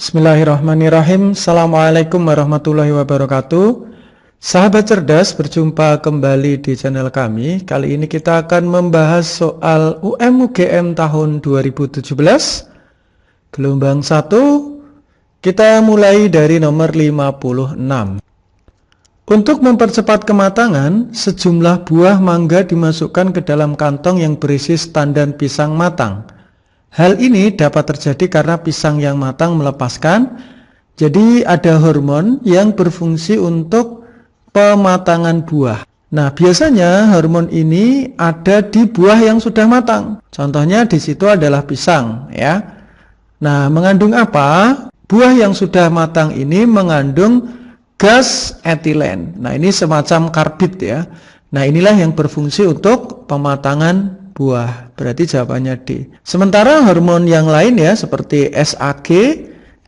Bismillahirrahmanirrahim. Assalamualaikum warahmatullahi wabarakatuh. Sahabat cerdas, berjumpa kembali di channel kami. Kali ini kita akan membahas soal UM/UGM tahun 2017 gelombang 1. Kita mulai dari nomor 56. Untuk mempercepat kematangan, sejumlah buah mangga dimasukkan ke dalam kantong yang berisi tandan pisang matang. Hal ini dapat terjadi karena pisang yang matang melepaskan. Jadi ada hormon yang berfungsi untuk pematangan buah. Nah, biasanya hormon ini ada di buah yang sudah matang. Contohnya di situ adalah pisang, ya. Nah, mengandung apa? Buah yang sudah matang ini mengandung gas etilen. Nah, ini semacam karbit, ya. Nah, inilah yang berfungsi untuk pematangan buah. Berarti jawabannya D. Sementara hormon yang lain, ya, seperti SAG,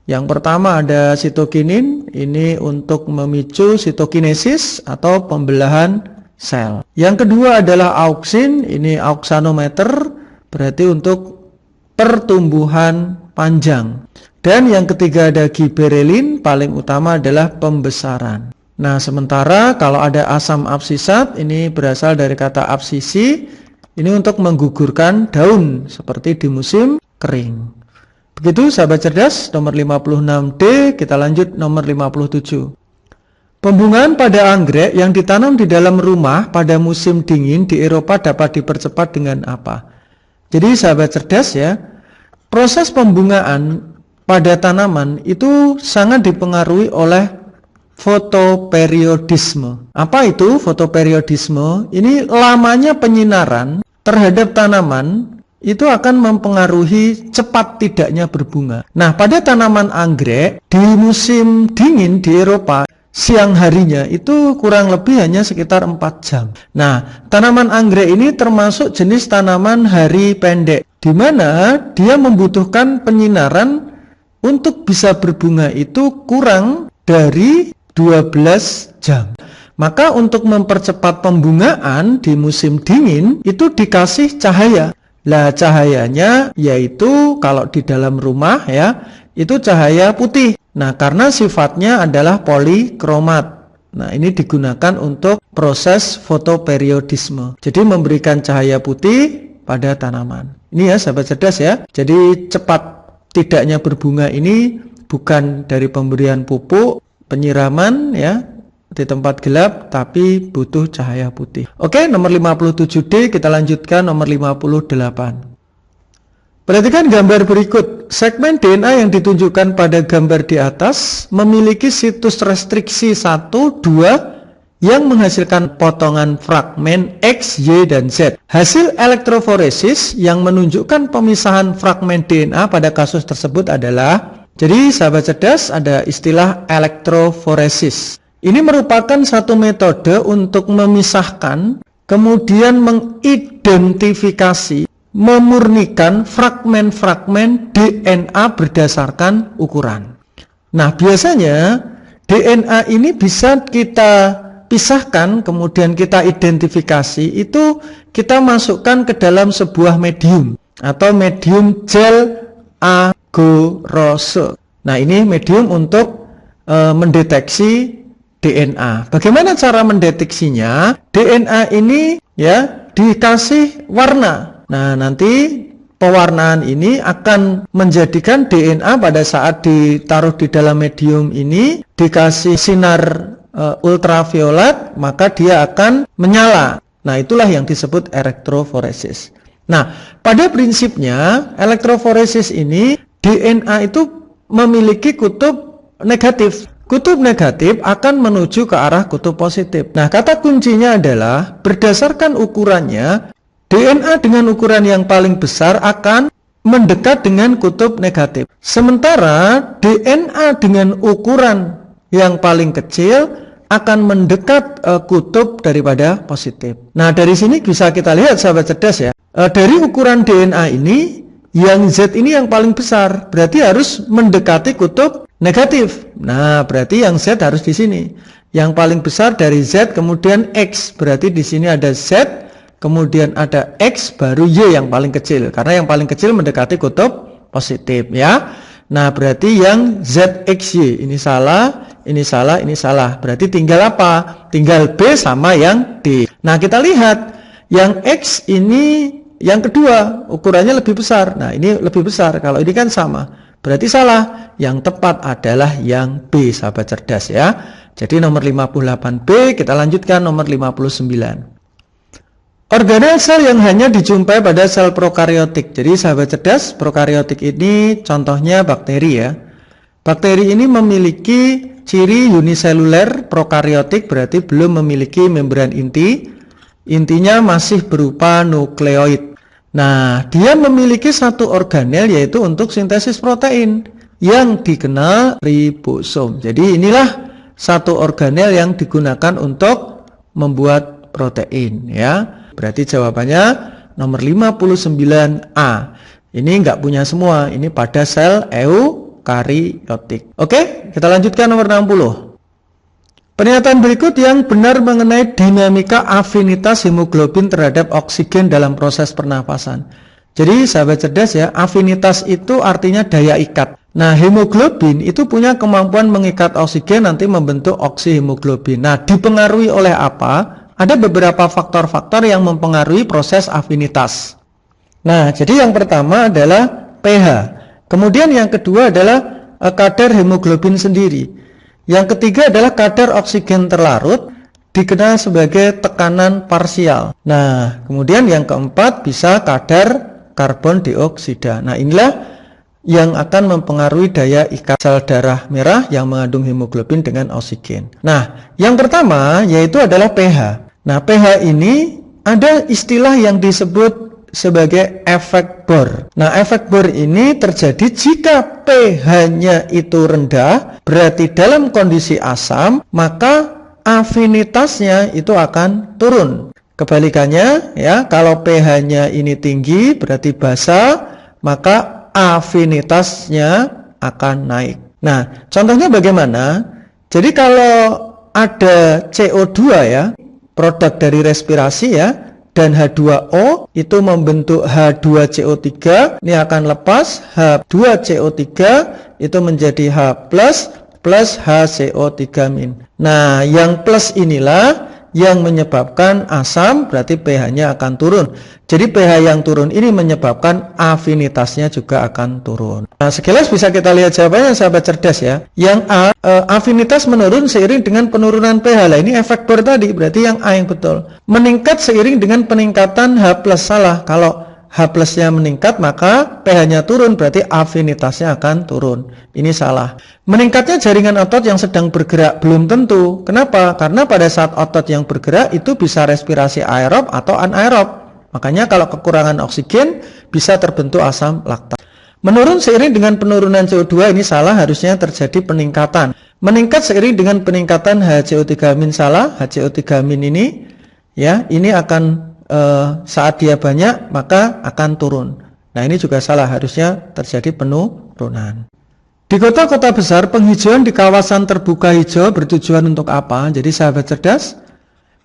yang pertama ada sitokinin, ini untuk memicu sitokinesis atau pembelahan sel. Yang kedua adalah auksin, ini auksanometer, berarti untuk pertumbuhan panjang. Dan yang ketiga ada giberelin, paling utama adalah pembesaran. Nah, sementara kalau ada asam absisat, ini berasal dari kata absisi, ini untuk menggugurkan daun seperti di musim kering. Begitu sahabat cerdas, nomor 56D. Kita lanjut nomor 57. Pembungaan pada anggrek yang ditanam di dalam rumah pada musim dingin di Eropa dapat dipercepat dengan apa? Jadi sahabat cerdas, ya, proses pembungaan pada tanaman itu sangat dipengaruhi oleh fotoperiodisme. Apa itu fotoperiodisme? Ini lamanya penyinaran terhadap tanaman itu akan mempengaruhi cepat tidaknya berbunga. Nah, pada tanaman anggrek di musim dingin di Eropa, siang harinya itu kurang lebih hanya sekitar 4 jam. Nah, tanaman anggrek ini termasuk jenis tanaman hari pendek, di mana dia membutuhkan penyinaran untuk bisa berbunga itu kurang dari 12 jam. Maka untuk mempercepat pembungaan di musim dingin itu dikasih cahaya. Lah, cahayanya yaitu kalau di dalam rumah, ya, itu cahaya putih. Nah, karena sifatnya adalah polikromat. Nah, ini digunakan untuk proses fotoperiodisme. Jadi memberikan cahaya putih pada tanaman. Ini ya sahabat cerdas, ya. Jadi cepat tidaknya berbunga ini bukan dari pemberian pupuk, penyiraman, ya, di tempat gelap, tapi butuh cahaya putih. Oke, nomor 57D. Kita lanjutkan nomor 58. Perhatikan gambar berikut. Segmen DNA yang ditunjukkan pada gambar di atas memiliki situs restriksi 1, 2 yang menghasilkan potongan fragmen X, Y, dan Z. Hasil elektroforesis yang menunjukkan pemisahan fragmen DNA pada kasus tersebut adalah, jadi sahabat cerdas, ada istilah elektroforesis. Ini merupakan satu metode untuk memisahkan, kemudian mengidentifikasi, memurnikan fragmen-fragmen DNA berdasarkan ukuran. Nah, biasanya DNA ini bisa kita pisahkan, kemudian kita identifikasi, itu kita masukkan ke dalam sebuah medium atau medium gel agarose. Nah, ini medium untuk mendeteksi DNA. Bagaimana cara mendeteksinya? DNA ini, ya, dikasih warna. Nah, nanti pewarnaan ini akan menjadikan DNA pada saat ditaruh di dalam medium ini, dikasih sinar ultraviolet, maka dia akan menyala. Nah, itulah yang disebut elektroforesis. Nah, pada prinsipnya elektroforesis ini DNA itu memiliki kutub negatif. Kutub negatif akan menuju ke arah kutub positif. Nah, kata kuncinya adalah berdasarkan ukurannya, DNA dengan ukuran yang paling besar akan mendekat dengan kutub negatif. Sementara DNA dengan ukuran yang paling kecil akan mendekat kutub daripada positif. Nah, dari sini bisa kita lihat sahabat cerdas, ya. Dari ukuran DNA ini, yang Z ini yang paling besar, berarti harus mendekati kutub negatif. Nah, berarti yang Z harus di sini. Yang paling besar dari Z, kemudian X, berarti di sini ada Z, kemudian ada X, baru Y yang paling kecil. Karena yang paling kecil mendekati kutub positif, ya. Nah, berarti yang ZXY ini salah, ini salah, ini salah. Berarti tinggal apa? Tinggal B sama yang D. Nah, kita lihat yang X ini yang kedua ukurannya lebih besar. Nah, ini lebih besar. Kalau ini kan sama. Berarti salah. Yang tepat adalah yang B, sahabat cerdas ya. Jadi nomor 58B, kita lanjutkan nomor 59. Organel sel yang hanya dijumpai pada sel prokariotik. Jadi sahabat cerdas, prokariotik ini contohnya bakteri ya. Bakteri ini memiliki ciri uniseluler prokariotik, berarti belum memiliki membran inti. Intinya masih berupa nukleoid. Nah, dia memiliki satu organel yaitu untuk sintesis protein yang dikenal ribosom. Jadi inilah satu organel yang digunakan untuk membuat protein ya. Berarti jawabannya nomor 59A. Ini nggak punya semua, ini pada sel eukariotik. Oke, kita lanjutkan nomor 60. Pernyataan berikut yang benar mengenai dinamika afinitas hemoglobin terhadap oksigen dalam proses pernapasan. Jadi sahabat cerdas ya, afinitas itu artinya daya ikat. Nah, hemoglobin itu punya kemampuan mengikat oksigen nanti membentuk oksihemoglobin. Nah, dipengaruhi oleh apa? Ada beberapa faktor-faktor yang mempengaruhi proses afinitas. Nah, jadi yang pertama adalah pH. Kemudian yang kedua adalah kadar hemoglobin sendiri. Yang ketiga adalah kadar oksigen terlarut, dikenal sebagai tekanan parsial. Nah, kemudian yang keempat bisa kadar karbon dioksida. Nah, inilah yang akan mempengaruhi daya ikat sel darah merah yang mengandung hemoglobin dengan oksigen. Nah, yang pertama yaitu adalah pH. Nah, pH ini ada istilah yang disebut sebagai efek Bohr. Nah, efek Bohr ini terjadi jika pH-nya itu rendah, berarti dalam kondisi asam, maka afinitasnya itu akan turun. Kebalikannya, ya, kalau pH-nya ini tinggi, berarti basa, maka afinitasnya akan naik. Nah, contohnya bagaimana? Jadi kalau ada CO2 ya, produk dari respirasi ya, dan H2O itu membentuk H2CO3, ini akan lepas H2CO3 itu menjadi H plus HCO3-. Nah, yang plus inilah yang menyebabkan asam, berarti pH-nya akan turun. Jadi pH yang turun ini menyebabkan afinitasnya juga akan turun. Nah, sekilas bisa kita lihat jawabannya sahabat cerdas ya. Yang A, afinitas menurun seiring dengan penurunan pH. Lah, ini efek Bohr tadi, berarti yang A yang betul. Meningkat seiring dengan peningkatan H+, salah. Kalau H plusnya meningkat maka pH-nya turun, berarti afinitasnya akan turun. Ini salah. Meningkatnya jaringan otot yang sedang bergerak belum tentu. Kenapa? Karena pada saat otot yang bergerak itu bisa respirasi aerob atau anaerob. Makanya kalau kekurangan oksigen bisa terbentuk asam laktat. Menurun seiring dengan penurunan CO2 ini salah, harusnya terjadi peningkatan. Meningkat seiring dengan peningkatan HCO3- salah. HCO3- ini ya, ini akan saat dia banyak maka akan turun. Nah, ini juga salah, harusnya terjadi penurunan. Di kota-kota besar, penghijauan di kawasan terbuka hijau bertujuan untuk apa? Jadi sahabat cerdas,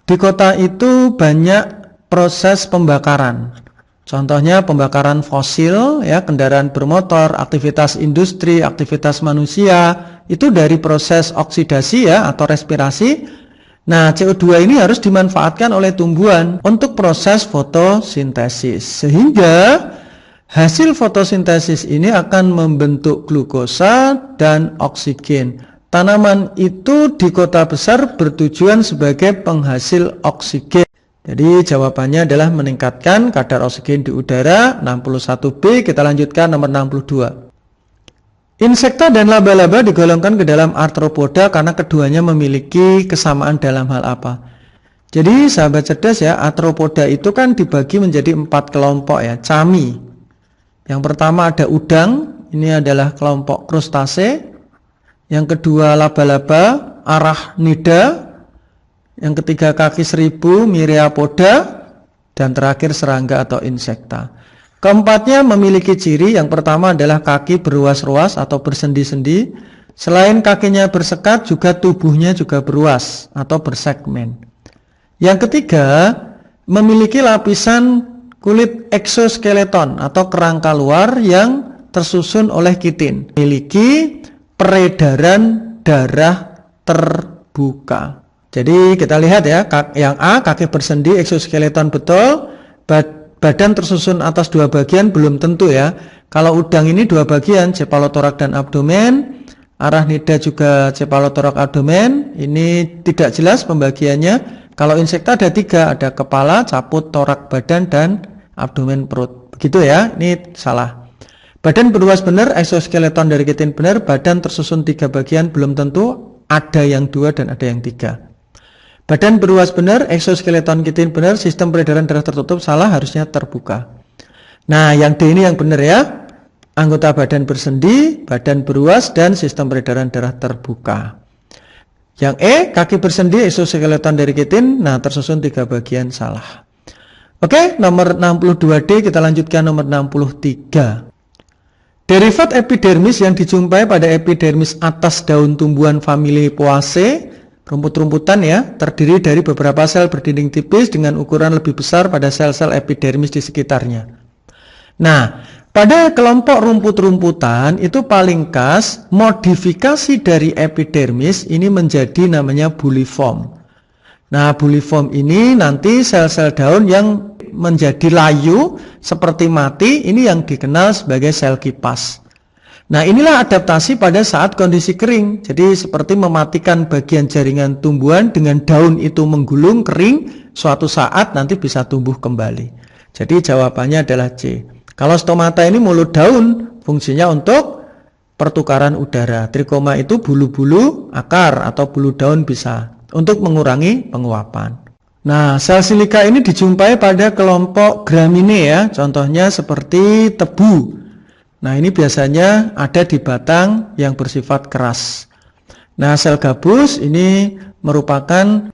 di kota itu banyak proses pembakaran. Contohnya pembakaran fosil ya, kendaraan bermotor, aktivitas industri, aktivitas manusia, itu dari proses oksidasi ya atau respirasi. Nah, CO2 ini harus dimanfaatkan oleh tumbuhan untuk proses fotosintesis. Sehingga hasil fotosintesis ini akan membentuk glukosa dan oksigen. Tanaman itu di kota besar bertujuan sebagai penghasil oksigen. Jadi jawabannya adalah meningkatkan kadar oksigen di udara. 61B, kita lanjutkan nomor 62. Insekta dan laba-laba digolongkan ke dalam arthropoda karena keduanya memiliki kesamaan dalam hal apa? Jadi sahabat cerdas ya, arthropoda itu kan dibagi menjadi 4 kelompok ya, cami. Yang pertama ada udang, ini adalah kelompok krustase. Yang kedua laba-laba, arachnida. Yang ketiga kaki seribu, myriapoda. Dan terakhir serangga atau insekta. Keempatnya memiliki ciri, yang pertama adalah kaki berruas-ruas atau bersendi-sendi. Selain kakinya bersekat, juga tubuhnya juga berruas atau bersegmen. Yang ketiga, memiliki lapisan kulit eksoskeleton atau kerangka luar yang tersusun oleh kitin. Memiliki peredaran darah terbuka. Jadi kita lihat ya, yang A kaki bersendi, eksoskeleton betul, badan tersusun atas dua bagian belum tentu ya. Kalau udang ini dua bagian, cephalothorax dan abdomen, arachnida juga cephalothorax abdomen, ini tidak jelas pembagiannya. Kalau insekta ada tiga, ada kepala, caput, torak badan, dan abdomen perut. Begitu ya, ini salah. Badan beruas benar, eksoskeleton dari kitin benar, badan tersusun tiga bagian belum tentu, ada yang dua dan ada yang tiga. Badan beruas benar, eksoskeleton kitin benar, sistem peredaran darah tertutup, salah, harusnya terbuka. Nah, yang D ini yang benar ya. Anggota badan bersendi, badan beruas, dan sistem peredaran darah terbuka. Yang E, kaki bersendi, eksoskeleton dari kitin, nah tersusun tiga bagian, salah. Oke, nomor 62D, kita lanjutkan nomor 63. Derivat epidermis yang dijumpai pada epidermis atas daun tumbuhan famili Poaceae, rumput-rumputan ya, terdiri dari beberapa sel berdinding tipis dengan ukuran lebih besar pada sel-sel epidermis di sekitarnya. Nah, pada kelompok rumput-rumputan itu paling khas modifikasi dari epidermis ini menjadi namanya buliform. Nah, buliform ini nanti sel-sel daun yang menjadi layu seperti mati, ini yang dikenal sebagai sel kipas. Nah, inilah adaptasi pada saat kondisi kering. Jadi seperti mematikan bagian jaringan tumbuhan dengan daun itu menggulung kering, suatu saat nanti bisa tumbuh kembali. Jadi jawabannya adalah C. Kalau stomata ini mulut daun, fungsinya untuk pertukaran udara. Trikoma itu bulu-bulu akar atau bulu daun bisa untuk mengurangi penguapan. Nah, sel silika ini dijumpai pada kelompok Gramineae ya, contohnya seperti tebu. Nah, ini biasanya ada di batang yang bersifat keras. Nah, sel gabus ini merupakan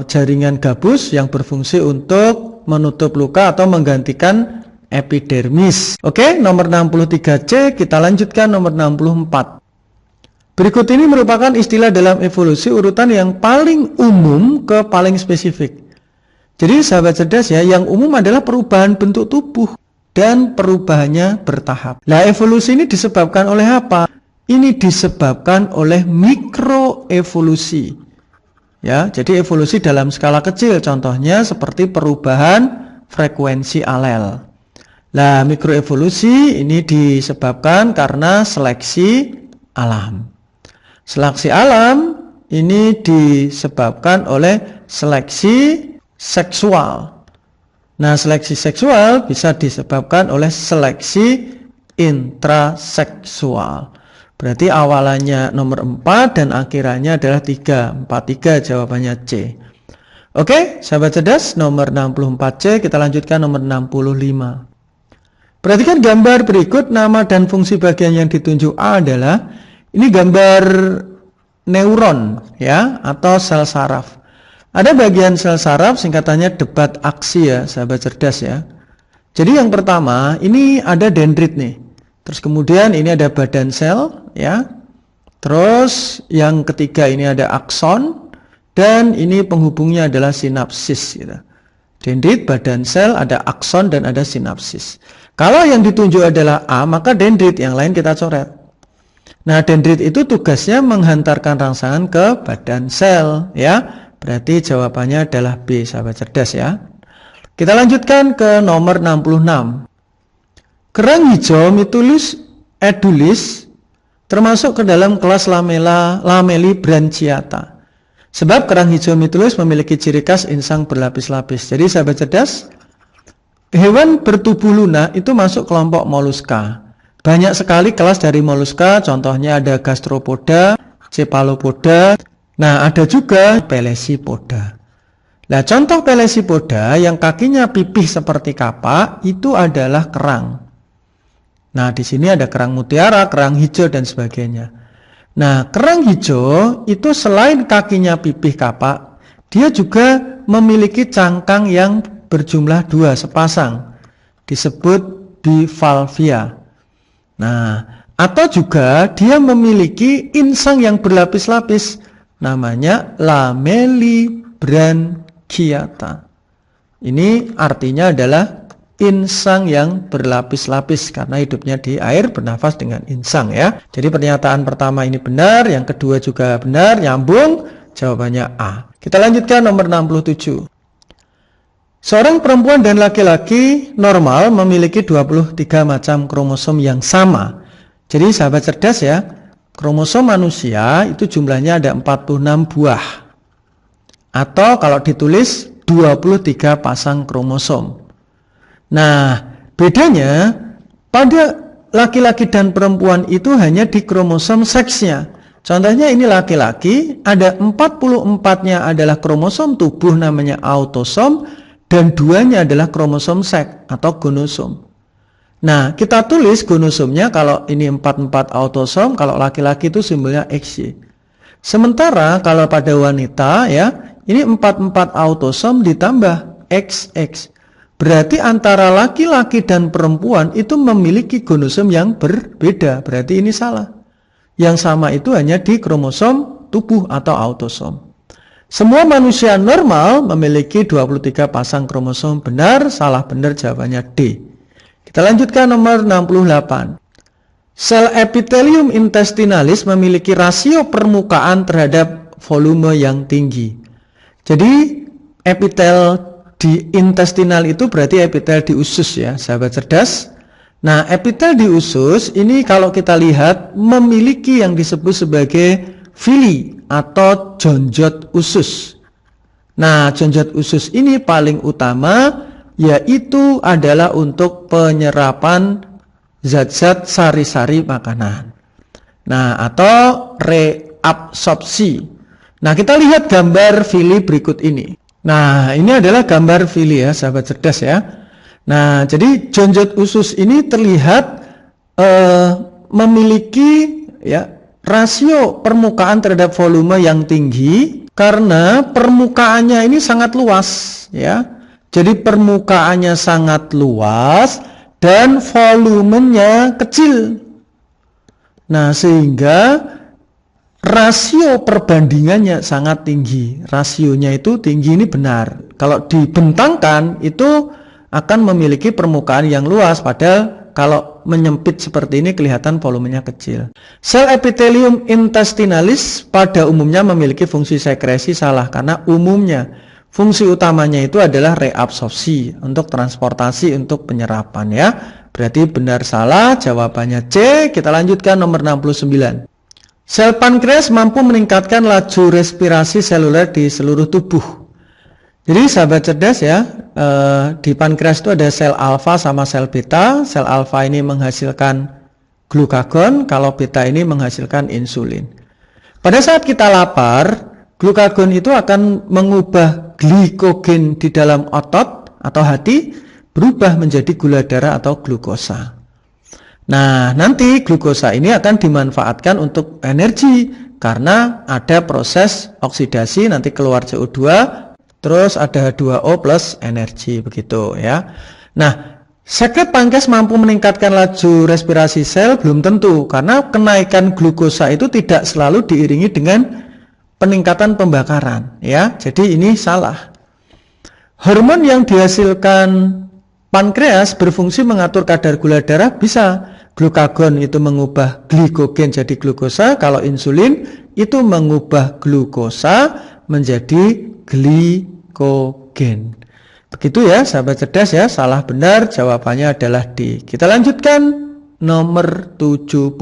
jaringan gabus yang berfungsi untuk menutup luka atau menggantikan epidermis. Oke, nomor 63C, kita lanjutkan nomor 64. Berikut ini merupakan istilah dalam evolusi urutan yang paling umum ke paling spesifik. Jadi sahabat cerdas ya, yang umum adalah perubahan bentuk tubuh dan perubahannya bertahap. Nah, evolusi ini disebabkan oleh apa? Ini disebabkan oleh mikroevolusi. Ya, jadi evolusi dalam skala kecil, contohnya seperti perubahan frekuensi alel. Nah, mikroevolusi ini disebabkan karena seleksi alam. Seleksi alam ini disebabkan oleh seleksi seksual. Nah, seleksi seksual bisa disebabkan oleh seleksi intraseksual. Berarti awalannya nomor 4 dan akhirannya adalah 3. 43 jawabannya C. Oke, sahabat cerdas, nomor 64C, kita lanjutkan nomor 65. Perhatikan gambar berikut, nama dan fungsi bagian yang ditunjuk A adalah, ini gambar neuron ya, atau sel saraf. Ada bagian sel saraf, singkatannya debat aksi ya, sahabat cerdas ya. Jadi yang pertama, ini ada dendrit nih. Terus kemudian ini ada badan sel ya. Terus yang ketiga ini ada akson. Dan ini penghubungnya adalah sinapsis gitu. Dendrit, badan sel, ada akson dan ada sinapsis. Kalau yang ditunjuk adalah A, maka dendrit, yang lain kita coret. Nah, dendrit itu tugasnya menghantarkan rangsangan ke badan sel ya. Berarti jawabannya adalah B, sahabat cerdas ya. Kita lanjutkan ke nomor 66. Kerang hijau Mytilus edulis termasuk ke dalam kelas Lamellibranchiata. Sebab kerang hijau Mytilus memiliki ciri khas insang berlapis-lapis. Jadi sahabat cerdas, hewan bertubuh lunak itu masuk kelompok moluska. Banyak sekali kelas dari moluska, contohnya ada gastropoda, cephalopoda. Nah, ada juga pelesipoda. Nah, contoh pelesipoda yang kakinya pipih seperti kapak itu adalah kerang. Nah, di sini ada kerang mutiara, kerang hijau dan sebagainya. Nah, kerang hijau itu selain kakinya pipih kapak, dia juga memiliki cangkang yang berjumlah 2 sepasang. Disebut bivalvia. Nah, atau juga dia memiliki insang yang berlapis-lapis. Namanya Lamellibranchiata. Ini artinya adalah insang yang berlapis-lapis karena hidupnya di air, bernafas dengan insang ya. Jadi pernyataan pertama ini benar, yang kedua juga benar, nyambung, jawabannya A. Kita lanjutkan nomor 67. Seorang perempuan dan laki-laki normal memiliki 23 macam kromosom yang sama. Jadi sahabat cerdas ya, kromosom manusia itu jumlahnya ada 46 buah. Atau kalau ditulis 23 pasang kromosom. Nah, bedanya pada laki-laki dan perempuan itu hanya di kromosom seksnya. Contohnya ini laki-laki, ada 44-nya adalah kromosom tubuh namanya autosom, dan 2-nya adalah kromosom seks atau gonosom. Nah, kita tulis gonosomnya kalau ini 44 autosom, kalau laki-laki itu simbolnya XY. Sementara kalau pada wanita ya, ini 44 autosom ditambah XX. Berarti antara laki-laki dan perempuan itu memiliki gonosom yang berbeda. Berarti ini salah. Yang sama itu hanya di kromosom tubuh atau autosom. Semua manusia normal memiliki 23 pasang kromosom. Benar, salah benar jawabannya D. Kita lanjutkan nomor 68. Sel epithelium intestinalis memiliki rasio permukaan terhadap volume yang tinggi. Jadi epitel di intestinal itu berarti epitel di usus ya, sahabat cerdas. Nah, epitel di usus ini kalau kita lihat memiliki yang disebut sebagai villi atau jonjot usus. Nah, jonjot usus ini paling utama yaitu adalah untuk penyerapan zat-zat sari-sari makanan. Nah, atau reabsorpsi. Nah, kita lihat gambar villi berikut ini. Nah, ini adalah gambar villi ya, sahabat cerdas ya. Nah, jadi jonjot usus ini terlihat memiliki ya rasio permukaan terhadap volume yang tinggi karena permukaannya ini sangat luas ya. Jadi permukaannya sangat luas dan volumenya kecil. Nah, sehingga rasio perbandingannya sangat tinggi. Rasionya itu tinggi, ini benar. Kalau dibentangkan itu akan memiliki permukaan yang luas, padahal kalau menyempit seperti ini kelihatan volumenya kecil. Sel epithelium intestinalis pada umumnya memiliki fungsi sekresi, salah karena umumnya fungsi utamanya itu adalah reabsorpsi untuk transportasi, untuk penyerapan ya. Berarti benar salah jawabannya C. Kita lanjutkan nomor 69. Sel pankreas mampu meningkatkan laju respirasi seluler di seluruh tubuh. Jadi sahabat cerdas ya, di pankreas itu ada sel alfa sama sel beta. Sel alfa ini menghasilkan glukagon, kalau beta ini menghasilkan insulin. Pada saat kita lapar, glukagon itu akan mengubah glikogen di dalam otot atau hati berubah menjadi gula darah atau glukosa. Nah, nanti glukosa ini akan dimanfaatkan untuk energi karena ada proses oksidasi, nanti keluar CO2, terus ada H2O plus energi, begitu ya. Nah, sekret pankreas mampu meningkatkan laju respirasi sel belum tentu karena kenaikan glukosa itu tidak selalu diiringi dengan peningkatan pembakaran ya. Jadi ini salah. Hormon yang dihasilkan pankreas berfungsi mengatur kadar gula darah, bisa. Glukagon itu mengubah glikogen jadi glukosa, kalau insulin itu mengubah glukosa menjadi glikogen. Begitu ya sahabat cerdas ya, salah benar jawabannya adalah D. Kita lanjutkan nomor 70.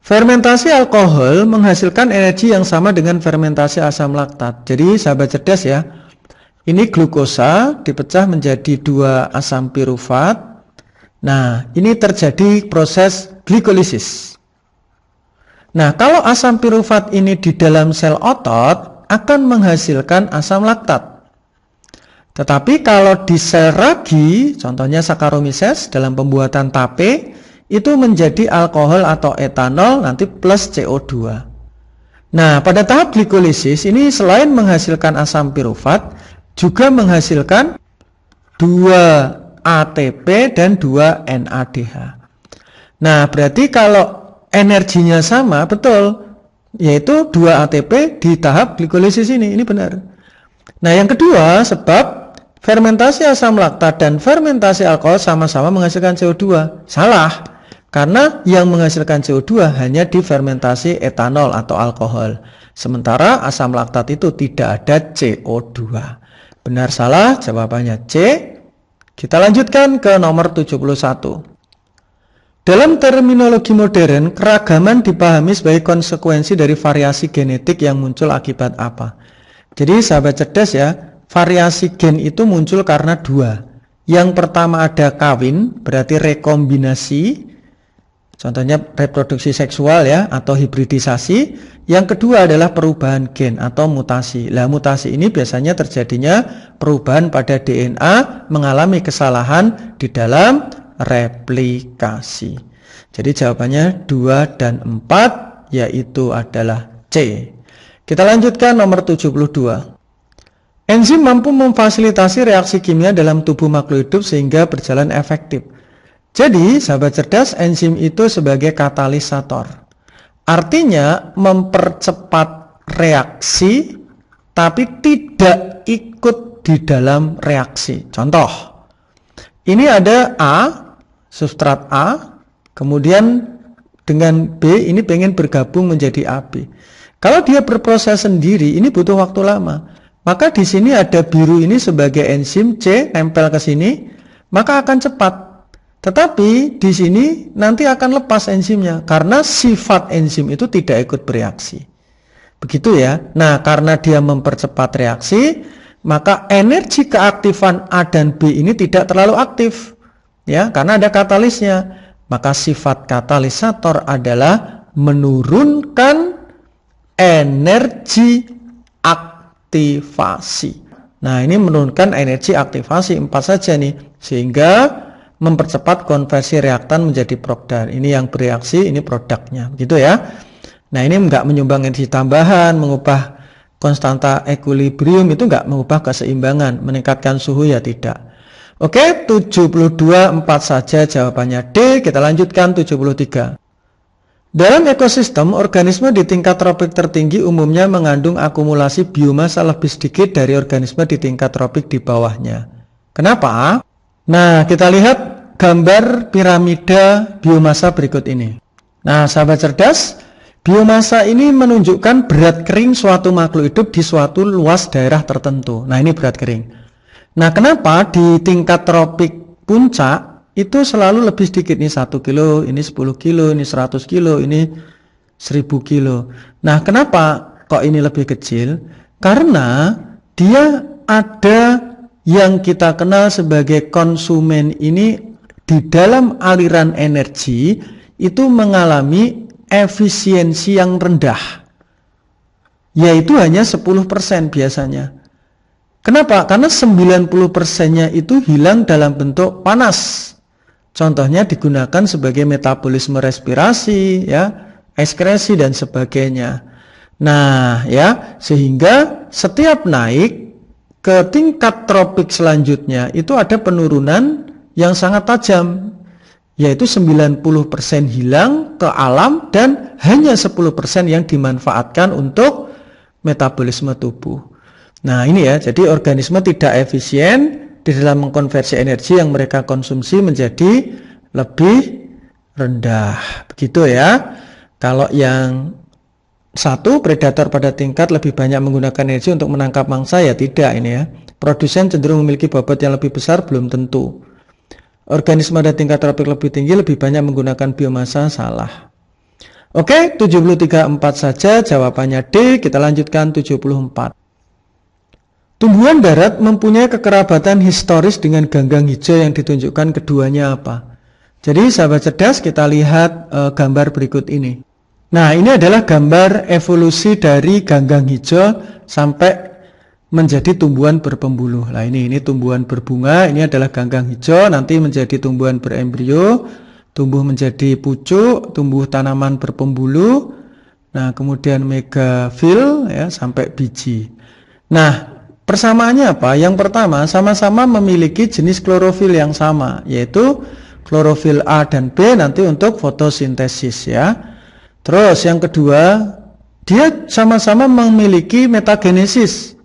Fermentasi alkohol menghasilkan energi yang sama dengan fermentasi asam laktat. Jadi sahabat cerdas ya, ini glukosa dipecah menjadi 2 asam pirufat. Nah, ini terjadi proses glikolisis. Nah, kalau asam pirufat ini di dalam sel otot akan menghasilkan asam laktat. Tetapi kalau di sel ragi, contohnya Saccharomyces dalam pembuatan tape, itu menjadi alkohol atau etanol nanti plus CO2. Nah, pada tahap glikolisis ini selain menghasilkan asam pirufat, juga menghasilkan 2 ATP dan 2 NADH. Nah, berarti kalau energinya sama, betul, yaitu 2 ATP di tahap glikolisis ini benar. Nah, yang kedua, sebab fermentasi asam laktat dan fermentasi alkohol sama-sama menghasilkan CO2. Salah, karena yang menghasilkan CO2 hanya di fermentasi etanol atau alkohol. Sementara asam laktat itu tidak ada CO2. Benar salah, jawabannya C. Kita lanjutkan ke nomor 71. Dalam terminologi modern, keragaman dipahami sebagai konsekuensi dari variasi genetik yang muncul akibat apa. Jadi sahabat cerdas ya, variasi gen itu muncul karena dua. Yang pertama ada kawin, berarti rekombinasi, contohnya reproduksi seksual ya, atau hibridisasi. Yang kedua adalah perubahan gen atau mutasi. Lah mutasi ini biasanya terjadinya perubahan pada DNA mengalami kesalahan di dalam replikasi. Jadi jawabannya 2 dan 4 yaitu adalah C. Kita lanjutkan nomor 72. Enzim mampu memfasilitasi reaksi kimia dalam tubuh makhluk hidup sehingga berjalan efektif. Jadi sahabat cerdas, enzim itu sebagai katalisator. Artinya mempercepat reaksi tapi tidak ikut di dalam reaksi. Contoh, ini ada A, substrat A, kemudian dengan B ini pengen bergabung menjadi AB. Kalau dia berproses sendiri, ini butuh waktu lama. Maka di sini ada biru ini sebagai enzim C, nempel ke sini, maka akan cepat. Tetapi di sini nanti akan lepas enzimnya, karena sifat enzim itu tidak ikut bereaksi. Begitu ya. Nah, karena dia mempercepat reaksi, maka energi keaktifan A dan B ini tidak terlalu aktif. Ya, karena ada katalisnya. Maka sifat katalisator adalah menurunkan energi aktivasi. Nah, ini menurunkan energi aktivasi 4 saja nih, sehingga mempercepat konversi reaktan menjadi produk. Ini yang bereaksi, ini produknya, gitu ya. Nah, ini enggak menyumbang energi tambahan, mengubah konstanta equilibrium, itu enggak mengubah keseimbangan, meningkatkan suhu ya tidak. Oke, 72 4 saja jawabannya D. Kita lanjutkan 73. Dalam ekosistem, organisme di tingkat tropik tertinggi umumnya mengandung akumulasi biomasa lebih sedikit dari organisme di tingkat tropik di bawahnya. Kenapa? Nah, kita lihat gambar piramida biomasa berikut ini. Nah, sahabat cerdas, biomasa ini menunjukkan berat kering suatu makhluk hidup di suatu luas daerah tertentu. Nah, ini berat kering. Nah, kenapa di tingkat tropik puncak itu selalu lebih sedikit? Ini 1 kilo, ini 10 kilo, ini 100 kilo, ini 1000 kilo. Nah, kenapa kok ini lebih kecil? Karena dia ada yang kita kenal sebagai konsumen ini di dalam aliran energi itu mengalami efisiensi yang rendah, yaitu hanya 10% biasanya. Kenapa? Karena 90%-nya itu hilang dalam bentuk panas. Contohnya digunakan sebagai metabolisme respirasi, ya, ekskresi dan sebagainya. Nah, ya, sehingga setiap naik ke tingkat tropik selanjutnya itu ada penurunan yang sangat tajam, yaitu 90% hilang ke alam dan hanya 10% yang dimanfaatkan untuk metabolisme tubuh. Nah, ini ya, jadi organisme tidak efisien di dalam mengkonversi energi yang mereka konsumsi menjadi lebih rendah. Begitu ya. Kalau yang satu, predator pada tingkat lebih banyak menggunakan energi untuk menangkap mangsa, ya tidak ini ya. Produsen cenderung memiliki bobot yang lebih besar, belum tentu. Organisme pada tingkat tropik lebih tinggi lebih banyak menggunakan biomasa, salah. Oke, 73 4 saja jawabannya D. Kita lanjutkan 74. Tumbuhan darat mempunyai kekerabatan historis dengan ganggang hijau yang ditunjukkan keduanya apa? Jadi sahabat cerdas, kita lihat gambar berikut ini. Nah, ini adalah gambar evolusi dari ganggang hijau sampai menjadi tumbuhan berpembuluh. Nah, ini tumbuhan berbunga, ini adalah ganggang hijau, nanti menjadi tumbuhan berembrio, tumbuh menjadi pucuk, tumbuh tanaman berpembuluh. Nah, kemudian megafil ya sampai biji. Nah, persamaannya apa? Yang pertama, sama-sama memiliki jenis klorofil yang sama, yaitu klorofil A dan B nanti untuk fotosintesis ya. Terus yang kedua, dia sama-sama memiliki metagenesis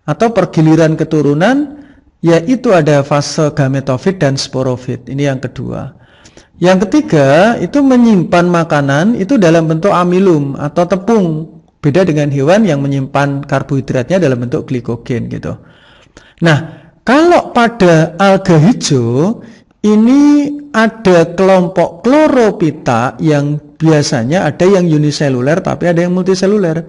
atau pergiliran keturunan yaitu ada fase gametofit dan sporofit. Ini yang kedua. Yang ketiga, itu menyimpan makanan itu dalam bentuk amilum atau tepung. Beda dengan hewan yang menyimpan karbohidratnya dalam bentuk glikogen gitu. Nah, kalau pada alga hijau, ini ada kelompok chlorophyta yang biasanya ada yang uniseluler tapi ada yang multiseluler.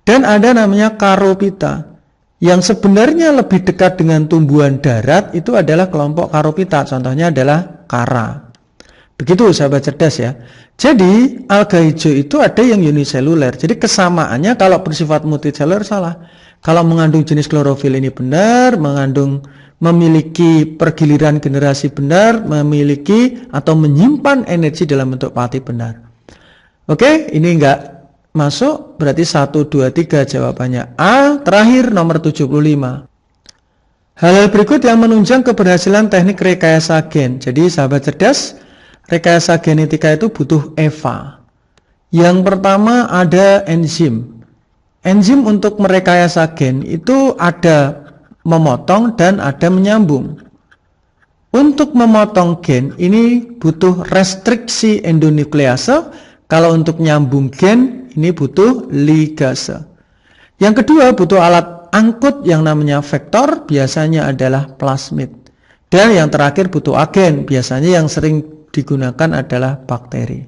Dan ada namanya charophyta. Yang sebenarnya lebih dekat dengan tumbuhan darat itu adalah kelompok charophyta. Contohnya adalah kara. Begitu sahabat cerdas ya. Jadi alga hijau itu ada yang uniseluler. Jadi kesamaannya kalau bersifat multiseluler salah. Kalau mengandung jenis klorofil ini benar, memiliki pergiliran generasi benar, memiliki atau menyimpan energi dalam bentuk pati benar. Oke, ini enggak masuk, berarti 1, 2, 3 jawabannya A. Terakhir nomor 75. Hal-hal berikut yang menunjang keberhasilan teknik rekayasa gen. Jadi sahabat cerdas, rekayasa genetika itu butuh EVA. Yang pertama ada enzim. Enzim untuk merekayasa gen itu ada memotong dan ada menyambung. Untuk memotong gen ini butuh restriksi endonuklease. Kalau untuk nyambung gen ini butuh ligase. Yang kedua butuh alat angkut yang namanya vektor, biasanya adalah plasmid. Dan yang terakhir butuh agen, biasanya yang sering digunakan adalah bakteri.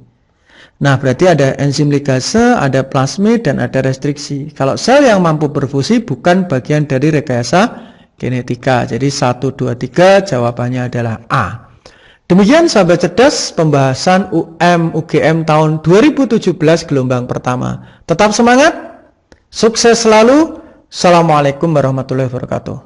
Nah, berarti ada enzim ligase, ada plasmid, dan ada restriksi. Kalau sel yang mampu berfungsi bukan bagian dari rekayasa genetika. Jadi 1, 2, 3 jawabannya adalah A. Demikian sahabat cerdas pembahasan UGM tahun 2017 gelombang pertama. Tetap semangat, sukses selalu. Assalamualaikum warahmatullahi wabarakatuh.